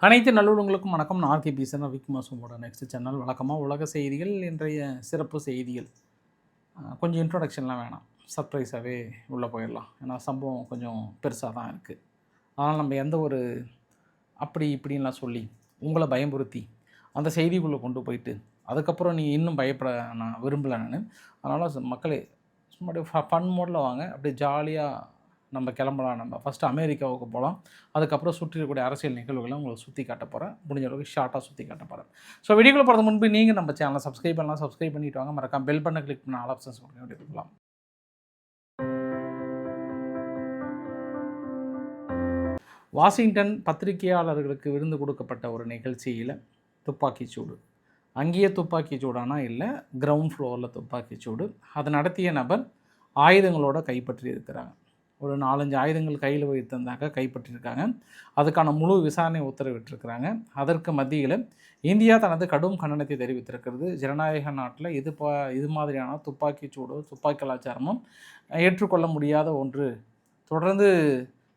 அனைத்து நல்லுள்ளங்களுக்கும் வணக்கம். நான் ஆர்கே பீசன் விக்மாசோட நெக்ஸ்ட் சேனல். வழக்கமாக உலக செய்திகள், இன்றைய சிறப்பு செய்திகள். கொஞ்சம் இன்ட்ரொடக்ஷன்லாம் வேணாம், சர்ப்ரைஸாகவே உள்ளே போயிடலாம். ஏன்னா சம்பவம் கொஞ்சம் பெருசாக தான் இருக்குது. அதனால் நம்ம எந்த ஒரு அப்படி இப்படின்லாம் சொல்லி உங்களை பயமுறுத்தி அந்த செய்திக்குள்ளே கொண்டு போயிட்டு அதுக்கப்புறம் நீங்கள் இன்னும் பயப்பட நான் விரும்பலை நான். அதனால் மக்களே சும்மா ஃபன் மோடில் வாங்க, அப்படியே ஜாலியாக நம்ம கிளம்பலாம். நம்ம ஃபஸ்ட்டு அமெரிக்காவுக்கு போகலாம், அதுக்கப்புறம் சுற்றி இருக்கக்கூடிய அரசியல் நிகழ்வுகளை உங்களுக்கு சுற்றி காட்ட போகிறேன். முடிஞ்ச அளவுக்கு ஷார்ட்டாக சுற்றி காட்ட போகிறேன். ஸோ வீடியோக்குள்ள போகிறது முன்பு நீங்கள் நம்ம சேனலை சப்ஸ்கிரைப் பண்ணலாம், சப்ஸ்கிரைப் பண்ணிவிட்டு வாங்க. மறக்காம பெல் பண்ண கிளிக் பண்ண ஆல் ஆப்ஷன்ஸ் கொடுக்க இருக்கலாம். வாஷிங்டன் பத்திரிகையாளர்களுக்கு விருந்து கொடுக்கப்பட்ட ஒரு நிகழ்ச்சியில் துப்பாக்கிச்சூடு. அங்கேயே துப்பாக்கிச்சூடானா இல்லை, கிரவுண்ட் ஃப்ளோரில் துப்பாக்கிச்சூடு. அதை நடத்திய நபர் ஆயுதங்களோட கைப்பற்றி இருக்கிறாங்க. ஒரு 4-5 ஆயுதங்கள் கையில் வைத்திருந்தாங்க, கைப்பற்றியிருக்காங்க. அதுக்கான முழு விசாரணை உத்தரவிட்டிருக்கிறாங்க. அதற்கு மத்தியில் இந்தியா தனது கடும் கண்டனத்தை தெரிவித்திருக்கிறது. ஜனநாயக நாட்டில் இது மாதிரியான துப்பாக்கிச்சூடு, துப்பாக்கி கலாச்சாரமும் ஏற்றுக்கொள்ள முடியாத ஒன்று. தொடர்ந்து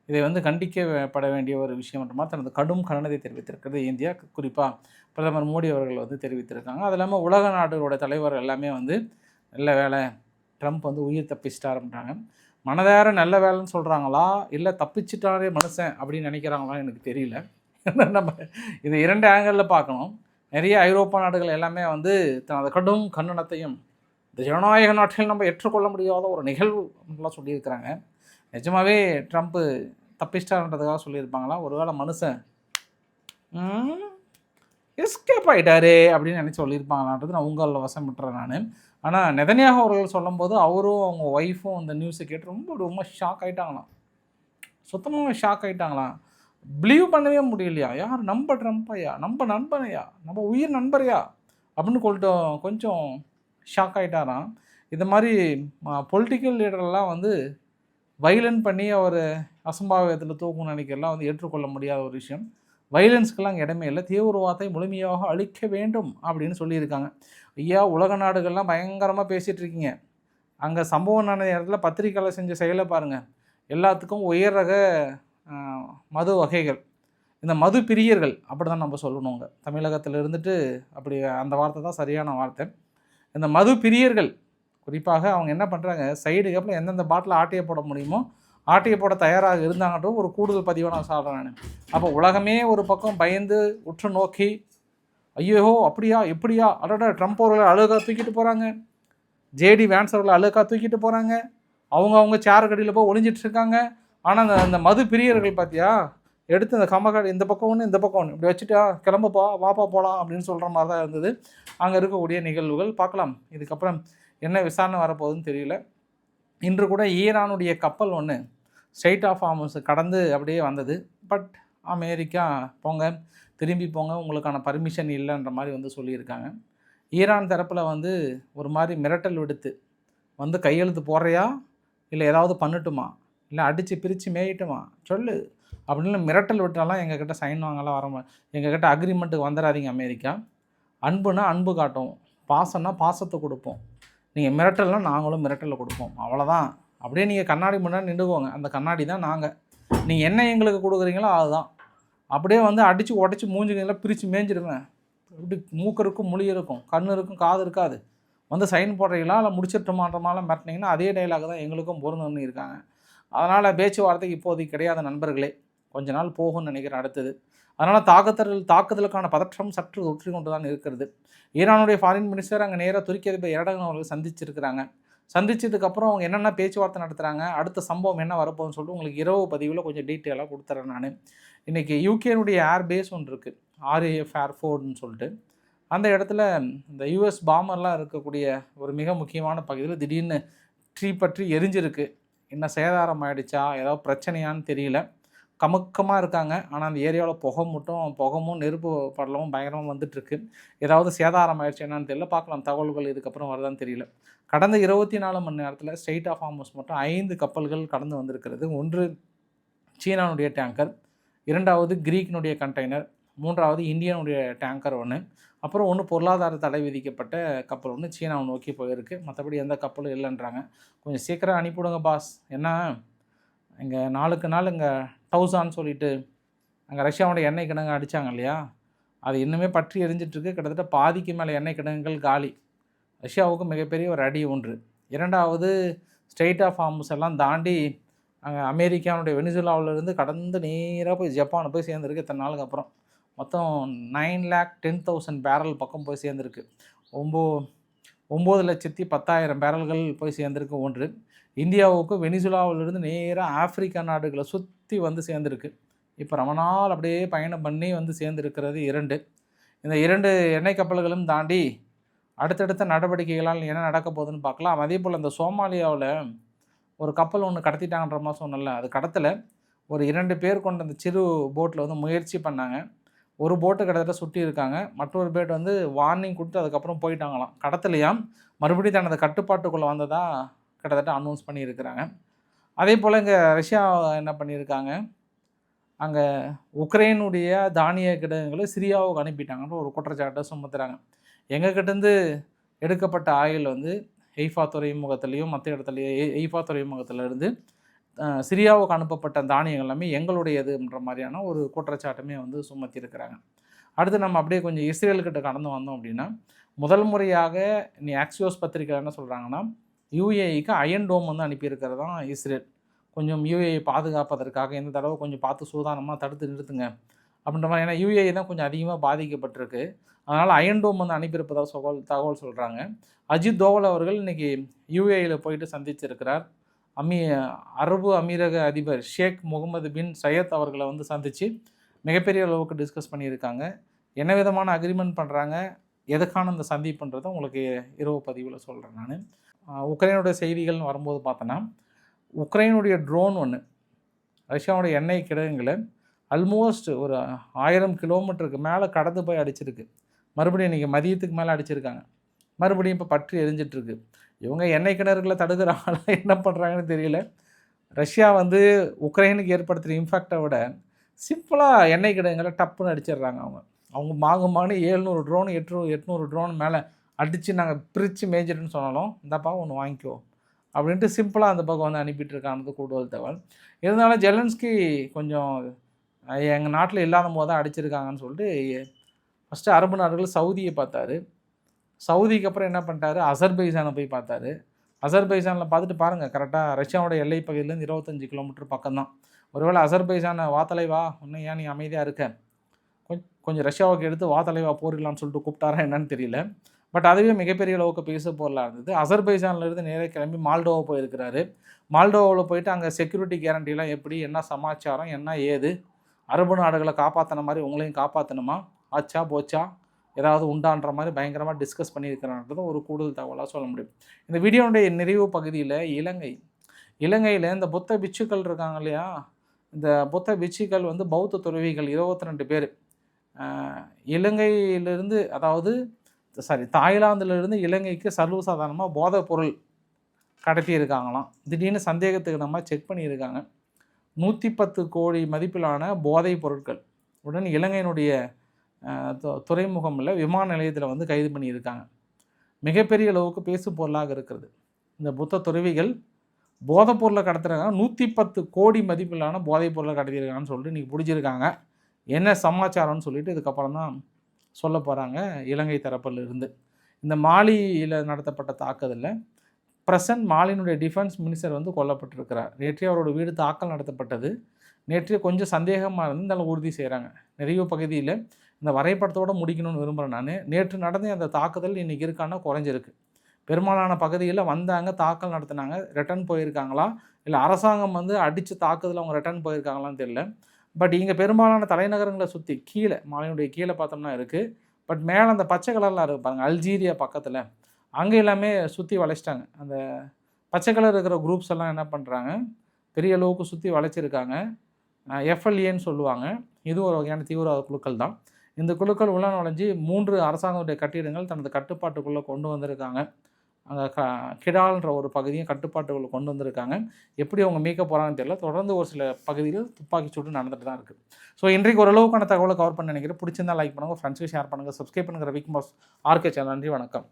இதை கண்டிக்கப்பட வேண்டிய ஒரு விஷயம் மட்டுமா தனது கடும் கண்டனத்தை தெரிவித்திருக்கிறது இந்தியா. குறிப்பாக பிரதமர் மோடி அவர்கள் தெரிவித்திருக்காங்க. அது இல்லாமல் உலக நாடுகளோட தலைவர் எல்லாமே நல்ல வேலை, ட்ரம்ப் உயிர் தப்பிச்சிட்டாருன்றாங்க. மனதார நல்ல வேலைன்னு சொல்கிறாங்களா, இல்லை தப்பிச்சிட்டாரே மனுஷன் அப்படின்னு நினைக்கிறாங்களா எனக்கு தெரியல. நம்ம இது 2 ஆங்கிளில் பார்க்கணும். நிறைய ஐரோப்பா நாடுகள் எல்லாமே தனது கடும் கண்டனத்தையும் இந்த ஜனநாயக நாட்டில் நம்ம ஏற்றுக்கொள்ள முடியாத ஒரு நிகழ்வு அப்படின்லாம் சொல்லியிருக்கிறாங்க. நிஜமாகவே ட்ரம்ப்பு தப்பிச்சிட்டாருன்றதுக்காக சொல்லியிருப்பாங்களா, ஒருவேளை மனுஷன் எஸ்கேப் ஆகிட்டாரு அப்படின்னு நினச்சி சொல்லியிருப்பாங்களான்றது நான் உங்களில் வசம் விட்டுறேன் நான். ஆனால் நெதன்யாகு அவர்கள் சொல்லும்போது அவரும் அவங்க ஒய்ஃபும் அந்த நியூஸை கேட்டு ரொம்ப ஷாக் ஆகிட்டாங்களாம். சுத்தமாக ஷாக் ஆகிட்டாங்களாம். பிலீவ் பண்ணவே முடியலையா. யார் நம்ம ட்ரம்ப்பையா, நம்ம நண்பனையா, நம்ம உயிர் நண்பரையா அப்படின்னு கொஞ்சம் ஷாக் ஆகிட்டாராம். இது மாதிரி பொலிட்டிக்கல் லீடர்லாம் வைலண்ட் பண்ணி அவர் அசம்பாவிதத்தில் தூக்கணும்னு நினைக்கிறலாம் ஏற்றுக்கொள்ள முடியாத ஒரு விஷயம். வைலன்ஸ்க்கெல்லாம் இடமே இல்லை, தீவிரவாதத்தை முழுமையாக அழிக்க வேண்டும் அப்படின்னு சொல்லியிருக்காங்க. ஐயா, உலக நாடுகள்லாம் பயங்கரமாக பேசிகிட்டு இருக்கீங்க. அங்கே சம்பவம் நடந்த இடத்துல பத்திரிக்கையாளர் செஞ்ச செயலை பாருங்கள். எல்லாத்துக்கும் உயர் ரக மது வகைகள், இந்த மது பிரியர்கள் அப்படி தான் நம்ம சொல்லணுங்க. தமிழகத்தில் இருந்துட்டு அப்படி அந்த வார்த்தை தான் சரியான வார்த்தை. இந்த மது பிரியர்கள் குறிப்பாக அவங்க என்ன பண்ணுறாங்க, சைடுக்கு அப்புறம் எந்தெந்த பாட்டில் ஆட்டையை போட முடியுமோ ஆட்டையை போட தயாராக இருந்தாங்கன்ற ஒரு கூடுதல் பதிவாக நான் சொல்கிறேன் நான். அப்போ உலகமே ஒரு பக்கம் பயந்து உற்று நோக்கி, ஐயோ அப்படியா எப்படியா, அடடா ட்ரம்ப் அவர்களை அழுகா தூக்கிட்டு போகிறாங்க, ஜேடி வேன்ஸ் அவர்களை அழுகா தூக்கிட்டு போகிறாங்க, அவங்க சேர் கடியில் போய் ஒளிஞ்சிட்ருக்காங்க. ஆனால் அந்த மது பிரியர்கள் பார்த்தியா, எடுத்து அந்த கம்பக்காடு இந்த பக்கம் ஒன்று இந்த பக்கம் ஒன்று இப்படி வச்சுட்டா கிளம்பப்பா வாப்பா போகலாம் அப்படின்னு சொல்கிற மாதிரி தான் இருந்தது அங்கே இருக்கக்கூடிய நிகழ்வுகள். பார்க்கலாம் இதுக்கப்புறம் என்ன விசாரணை வரப்போகுதுன்னு தெரியல. இன்று கூட ஈரானுடைய கப்பல் ஒன்று ஸ்ட்ரெய்ட் ஆஃப் ஹார்முஸ் கடந்து அப்படியே வந்தது. பட் அமெரிக்கா போங்க, திரும்பி போங்க, உங்களுக்கான பர்மிஷன் இல்லைன்ற மாதிரி சொல்லியிருக்காங்க. ஈரான் தரப்பில் ஒரு மாதிரி மிரட்டல் விடுத்து கையெழுத்து போடுறியா, இல்லை ஏதாவது பண்ணட்டுமா, இல்லை அடித்து பிரித்து மேயிட்டுமா சொல்லு அப்படின்னு மிரட்டல் விட்டாலாம் எங்ககிட்ட சைன் வாங்கலாம் வர எங்ககிட்ட அக்ரிமெண்ட்டுக்கு வந்துடாதீங்க அமெரிக்கா. அன்புனா அன்பு காட்டும், பாசம்னா பாசத்தை கொடுப்போம், நீங்கள் மிரட்டல்னால் நாங்களும் மிரட்டலில் கொடுப்போம், அவ்வளோதான். அப்படியே நீங்கள் கண்ணாடி முன்னாடி நின்றுக்கோங்க, அந்த கண்ணாடி தான் நாங்கள். நீங்கள் என்ன எங்களுக்கு கொடுக்குறீங்களோ அதுதான். அப்படியே அடித்து உடச்சி மூஞ்சுங்கெல்லாம் பிரித்து மேய்ஞ்சிடுவேன். இப்படி மூக்கு இருக்கும், மொழி இருக்கும், கண் இருக்கும், காது இருக்காது. சைன் போடுறீங்களா இல்லை முடிச்சிட்டுமான்ற மாதிரிலாம் மிரட்டினீங்கன்னா அதே டைலாக் தான் எங்களுக்கும் பொருந்துன்னு இருக்காங்க. அதனால் பேச்சுவார்த்தைக்கு இப்போதைக்கு கிடையாத நண்பர்களே, கொஞ்ச நாள் போகும்னு நினைக்கிறேன் அடுத்தது. அதனால் தாக்குதலுக்கான பதற்றம் சற்று ஒற்றி கொண்டு தான் இருக்கிறது. ஈரானுடைய ஃபாரின் மினிஸ்டர் அங்கே நேராக துருக்கி அதிபர் எர்டோகன் அவர்கள் சந்திச்சிருக்கிறாங்க. சந்திச்சதுக்கப்புறம் அவங்க என்னென்ன பேச்சுவார்த்தை நடத்துகிறாங்க, அடுத்த சம்பவம் என்ன வரப்போகுதுன்னு சொல்லிட்டு உங்களுக்கு இரவு பதிவில் கொஞ்சம் டீட்டெயிலாக கொடுத்துறேன் நான். இன்றைக்கி யூகேனுடைய ஏர்பேஸ் ஒன்று இருக்குது, RAF ஏர்ஃபோர்டுன்னு சொல்லிட்டு. அந்த இடத்துல இந்த US பாம்பர்லாம் இருக்கக்கூடிய ஒரு மிக முக்கியமான பகுதியில் திடீர்னு பற்றி எரிஞ்சிருக்கு. என்ன சேதாரம் ஆகிடுச்சா, ஏதாவது பிரச்சனையான்னு தெரியல. கமுக்கமாக இருக்காங்க. ஆனால் அந்த ஏரியாவில் புகமும் நெருப்பு படலமும் பயங்கரமாக வந்துட்டுருக்கு. ஏதாவது சேதாரம் ஆயிடுச்சு என்னன்னு தெரியல. பார்க்கலாம், தகவல்கள் இதுக்கப்புறம் வருதான்னு தெரியல. கடந்த 24 மணி நேரத்தில் ஸ்ட்ரெய்ட் ஆஃப் ஹார்முஸ் மட்டும் 5 கப்பல்கள் கடந்து வந்திருக்கிறது. ஒன்று சீனானுடைய டேங்கர், 2வது கிரீக்கினுடைய கண்டெய்னர், 3வது இந்தியனுடைய டேங்கர் ஒன்று, அப்புறம் ஒன்று பொருளாதார தடை விதிக்கப்பட்ட கப்பல் ஒன்று சீனாவை நோக்கி போயிருக்கு. மற்றபடி எந்த கப்பலும் இல்லைன்றாங்க. கொஞ்சம் சீக்கிரம் அனுப்பிவிடுங்க பாஸ். ஏன்னா இங்கே நாளுக்கு நாள் இங்கே டவுசான்னு சொல்லிட்டு அங்கே ரஷ்யாவோட எண்ணெய் கிணங்கு அடித்தாங்க இல்லையா, அது இன்னுமே பற்றி எரிஞ்சிட்ருக்கு. கிட்டத்தட்ட பாதிக்கு மேலே எண்ணெய் கிணங்குகள் காலி. ரஷ்யாவுக்கு மிகப்பெரிய ஒரு அடி ஒன்று. இரண்டாவது, ஸ்ட்ரெயிட் ஆஃப் ஹார்முஸ் எல்லாம் தாண்டி அங்கே அமெரிக்காவுடைய வெனிசுலாவிலேருந்து கடந்து நேராக போய் ஜப்பானை போய் சேர்ந்துருக்கு. இத்தனை நாளுக்கு அப்புறம் மொத்தம் 9,10,000 பேரல் பக்கம் போய் சேர்ந்துருக்கு. 9,10,000 பேரல்கள் போய் சேர்ந்துருக்கு ஒன்று. இந்தியாவுக்கு வெனிசுலாவிலிருந்து நேராக ஆப்பிரிக்கா நாடுகளை சுற்றி வந்து சேர்ந்துருக்கு. இப்போ ரொம்ப நாள் அப்படியே பயணம் பண்ணி வந்து சேர்ந்துருக்கிறது 2. இந்த 2 எண்ணெய் கப்பல்களும் தாண்டி அடுத்தடுத்த நடவடிக்கைகளால் என்ன நடக்க போகுதுன்னு பார்க்கலாம். அதே போல் இந்த சோமாலியாவில் ஒரு கப்பல் ஒன்று கடத்திட்டாங்கன்ற மாதிரி சொன்னல, அது கடத்தலை. ஒரு 2 பேர் கொண்ட அந்த சிறு போட்டில் வந்து முயற்சி பண்ணாங்க. ஒரு போட்டு கிட்டத்தட்ட சுட்டி இருக்காங்க. மற்றொரு பேட் வந்து வார்னிங் கொடுத்து அதுக்கப்புறம் போயிட்டாங்களாம். கடத்தலையாம், மறுபடியும் தனது கட்டுப்பாட்டுக்குள்ளே வந்ததாக கிட்டத்தட்ட அனௌன்ஸ் பண்ணியிருக்கிறாங்க. அதே போல் இங்கே ரஷ்யா என்ன பண்ணியிருக்காங்க, அங்கே உக்ரைனுடைய தானிய கிடங்குகளை சிரியாவுக்கு அனுப்பிட்டாங்கன்ற ஒரு குற்றச்சாட்டை சுமத்துறாங்க. எங்ககிட்டேருந்து எடுக்கப்பட்ட ஆயில் வந்து எய்ஃபா துறைமுகத்துலேயும் மற்ற இடத்துலையும் எய்ஃபா துறைமுகத்திலேருந்து சிரியாவுக்கு அனுப்பப்பட்ட தானியங்கள் எல்லாமே எங்களுடையதுன்ற மாதிரியான ஒரு குற்றச்சாட்டுமே வந்து சுமத்தியிருக்கிறாங்க. அடுத்து நம்ம அப்படியே கொஞ்சம் இஸ்ரேல்கிட்ட கடந்து வந்தோம் அப்படின்னா, முதல் முறையாக நீ ஆக்சியோஸ் பத்திரிக்கை என்ன சொல்கிறாங்கன்னா, யூஏஇக்கு அயன் டோம் வந்து அனுப்பியிருக்கிறது தான் இஸ்ரேல். கொஞ்சம் யூஏஇ பாதுகாப்பதற்காக இந்த தடவை கொஞ்சம் பார்த்து சூதானமாக தடுத்து நிறுத்துங்க அப்படின்ற மாதிரி. ஏன்னா யூஏஇ தான் கொஞ்சம் அதிகமாக பாதிக்கப்பட்டிருக்கு. அதனால் அயன் டோம் வந்து அனுப்பியிருப்பதாக தகவல் சொல்கிறாங்க. அஜித் தோவல் அவர்கள் இன்றைக்கி யூஏஇயில் போயிட்டு சந்திச்சிருக்கிறார். அரபு அமீரக அதிபர் ஷேக் முகமது பின் சையத் அவர்களை வந்து சந்தித்து மிகப்பெரிய அளவுக்கு டிஸ்கஸ் பண்ணியிருக்காங்க. என்ன விதமான அக்ரிமெண்ட் பண்ணுறாங்க, எதுக்கான இந்த சந்திப்புன்றதை உங்களுக்கு இரவு பதிவில் சொல்கிறேன் நான். உக்ரைனுடைய செய்திகள்னு வரும்போது பார்த்தோன்னா, உக்ரைனுடைய ட்ரோன் ஒன்று ரஷ்யாவுடைய எண்ணெய் கிடங்குகளை ஆல்மோஸ்ட் ஒரு 1000 கிலோமீட்டருக்கு மேலே கடந்து போய் அடிச்சிருக்கு. மறுபடியும் இன்றைக்கி மதியத்துக்கு மேலே அடிச்சிருக்காங்க. மறுபடியும் இப்போ பற்றி எரிஞ்சிட்ருக்கு. இவங்க எண்ணெய் கிணறுகளை தடுக்கிறாங்களா என்ன பண்ணுறாங்கன்னு தெரியல. ரஷ்யா வந்து உக்ரைனுக்கு ஏற்படுத்துகிற இம்பாக்டை விட சிம்பிளாக எண்ணெய் கிடங்குகளை டப்புன்னு அடிச்சிடுறாங்க. அவங்க மாகுமானு 700 ட்ரோன் 800 ட்ரோன் மேலே அடித்து நாங்கள் பிரித்து மேய்ஞ்சிட்டுன்னு சொன்னாலும் இந்தப்பா ஒன்று வாங்கிக்கோ அப்படின்ட்டு சிம்பிளாக அந்த பக்கம் வந்து அனுப்பிட்டு இருக்கானது கூடுதல் தகவல். இருந்தாலும் ஜெலன்ஸ்கி கொஞ்சம் எங்கள் நாட்டில் இல்லாத போது தான் அடிச்சிருக்காங்கன்னு சொல்லிட்டு ஃபஸ்ட்டு அரபு நாடுகள் சவுதியை பார்த்தாரு. சவுதிக்கு அப்புறம் என்ன பண்ணிட்டாரு, அசர்பைஜானை போய் பார்த்தாரு. அசர்பைஜானில் பார்த்துட்டு பாருங்கள், கரெக்டாக ரஷ்யாவோட எல்லை பகுதியிலேருந்து 25 கிலோமீட்டர் பக்கம்தான். ஒருவேளை அசர்பைஜானை வா தலைவா இன்னும் ஏன் நீ அமைதியாக இருக்க, கொஞ்சம் ரஷ்யாவுக்கு எடுத்து வா தலைவா போரிடலான்னு சொல்லிட்டு கூப்பிட்டாரா என்னன்னு தெரியல. பட் அதுவே மிகப்பெரிய அளவுக்கு பேச போரலாக இருந்தது. அசர்பைஜான்லேருந்து நேராக கிளம்பி மால்டோவா போயிருக்கிறாரு. மால்டோவாவில் போயிட்டு அங்கே செக்யூரிட்டி கேரண்டிலாம் எப்படி, என்ன சமாச்சாரம், என்ன ஏது, அரபு நாடுகளை காப்பாற்றின மாதிரி உங்களையும் காப்பாற்றணுமா, ஆச்சா போச்சா ஏதாவது உண்டான்ற மாதிரி பயங்கரமாக டிஸ்கஸ் பண்ணியிருக்கிறான்றது ஒரு கூடுதல் தகவலாக சொல்ல முடியும். இந்த வீடியோனுடைய நிறைவு பகுதியில் இலங்கையில் இந்த புத்த பிட்சுக்கள் இருக்காங்க இல்லையா, இந்த புத்த பிட்சுக்கள் வந்து பௌத்த துறவிகள் 22 பேர் இலங்கையிலிருந்து, அதாவது தாய்லாந்திலிருந்து இலங்கைக்கு சர்வசாதாரணமாக போதைப் பொருள் கடத்தியிருக்காங்களாம். திடீர்னு சந்தேகத்துக்கு நம்ம செக் பண்ணியிருக்காங்க. 110 கோடி மதிப்பிலான போதைப் பொருட்கள் உடன் இலங்கையினுடைய துறைமுகமில் விமான நிலையத்தில் வந்து கைது பண்ணியிருக்காங்க. மிகப்பெரிய அளவுக்கு பேசு பொருளாக இருக்கிறது. இந்த புத்த துறவிகள் போதைப் பொருளை கடத்துறாங்க. 110 கோடி மதிப்பிலான போதைப் பொருளை கடத்தியிருக்காங்கன்னு சொல்லிட்டு இன்றைக்கி பிடிச்சிருக்காங்க. என்ன சமாச்சாரம்னு சொல்லிட்டு இதுக்கப்புறம் தான் சொல்ல போகிறாங்க இலங்கை தரப்பில் இருந்து. இந்த மாலியில் நடத்தப்பட்ட தாக்குதலில் பிரசன்ட் மாலினுடைய டிஃபென்ஸ் மினிஸ்டர் வந்து கொல்லப்பட்டிருக்கிறார். நேற்றே அவரோட வீடு தாக்கல் நடத்தப்பட்டது. நேற்றே கொஞ்சம் சந்தேகமாக இருந்து இருந்தாலும் உறுதி செய்கிறாங்க. நிறைய பகுதியில் இந்த வரைபடத்தோடு முடிக்கணும்னு விரும்புகிறேன் நான். நேற்று நடந்த அந்த தாக்குதல் இன்றைக்கி இருக்கான்னா குறைஞ்சிருக்கு. பெரும்பாலான பகுதியில் வந்தாங்க, தாக்கல் நடத்தினாங்க, ரிட்டர்ன் போயிருக்காங்களா இல்லை அரசாங்கம் வந்து அடித்து தாக்குதல் அவங்க ரிட்டர்ன் போயிருக்காங்களான்னு தெரியல. பட் இங்கே பெரும்பாலான தலைநகரங்களை சுற்றி கீழே மாலினுடைய கீழே பார்த்தோம்னா இருக்குது. பட் மேலே அந்த பச்சை கலரில் இருக்குது பாருங்கள், அல்ஜீரியா பக்கத்தில், அங்கே எல்லாமே சுற்றி வளைச்சிட்டாங்க. அந்த பச்சை கலர் இருக்கிற குரூப்ஸ் எல்லாம் என்ன பண்ணுறாங்க, பெரிய அளவுக்கு சுற்றி வளைச்சிருக்காங்க. எஃப்எல்ஏன்னு சொல்லுவாங்க. இது ஒரு வகையான தீவிரவாத குழுக்கள் தான். இந்த குழுக்கள் உள்ள நுழைஞ்சி 3 அரசாங்கத்துடைய கட்டிடங்கள் தனது கட்டுப்பாட்டுக்குள்ளே கொண்டு வந்திருக்காங்க. அங்கே கிடால்ன்ற ஒரு பகுதியும் கட்டுப்பாட்டுக்குள்ளே கொண்டு வந்திருக்காங்க. எப்படி அவங்க மீட்க போகிறாங்கன்னு தெரியல. தொடர்ந்து ஒரு சில பகுதியில் துப்பாக்கி சூடு நடந்துட்டு தான் இருக்குது. ஸோ இன்றைக்கு ஓரளவுக்கான தகவலை கவர் பண்ண நினைக்கிறேன். பிடிச்சிருந்தால் லைக் பண்ணுங்கள், ஃப்ரெண்ட்ஸுக்கு ஷேர் பண்ணுங்கள், சப்ஸ்கிரைப் பண்ணுங்கள். Ravikumar RK channel. நன்றி, வணக்கம்.